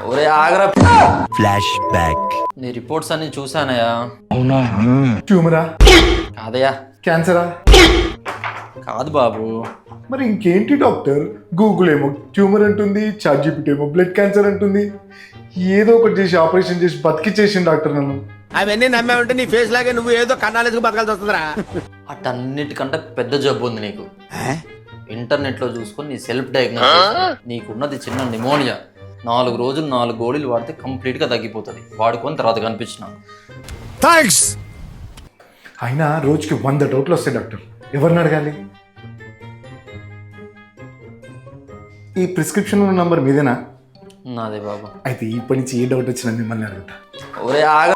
ఒరే Agra. Flash back. నీ reports అన్ని చూసానయ్యా. అవునా? ట్యూమరా? కాదయ్యా. క్యాన్సరా? కాదు బాబు. మరి ఇంకేంటి డాక్టర్? గూగుల్ ఏమో ట్యూమర్ అంటుంది, చాట్‌జీపీటీ ఏమో బ్లడ్ క్యాన్సర్ అంటుంది. ఏదో ఒకటి చేసి ఆపరేషన్ చేసి బతికిచ్చేసింది డాక్టర్ నన్ను. అవన్నీ నమ్మే ఉంటే నీ ఫేస్ లాగే నువ్వు ఏదో కన్నాలేసుకు బతకాల్సి వస్తుందిరా. అటన్నిటికంటే పెద్ద జబ్బు ఉంది నీకు. ఇంటర్నెట్ లో చూసుకొని నీ సెల్ఫ్ డయాగ్నోసిస్. నీకున్నది చిన్న నిమోనియా. 4 రోజులు 4 గోళీలు వాడితే కంప్లీట్ గా తగ్గిపోతుంది. వాడుకొని తర్వాత కనిపించిన. థ్యాంక్స్. అయినా రోజుకి 100 డౌట్లు వస్తాయి డాక్టర్. ఎవరిని అడగాలి? ఈ ప్రిస్క్రిప్షన్ నంబర్ మీదేనా? నాదే బాబు. అయితే ఇప్పటి నుంచి ఏ డౌట్ వచ్చినా మిమ్మల్ని అడుగుతా. ఒరే ఆగ.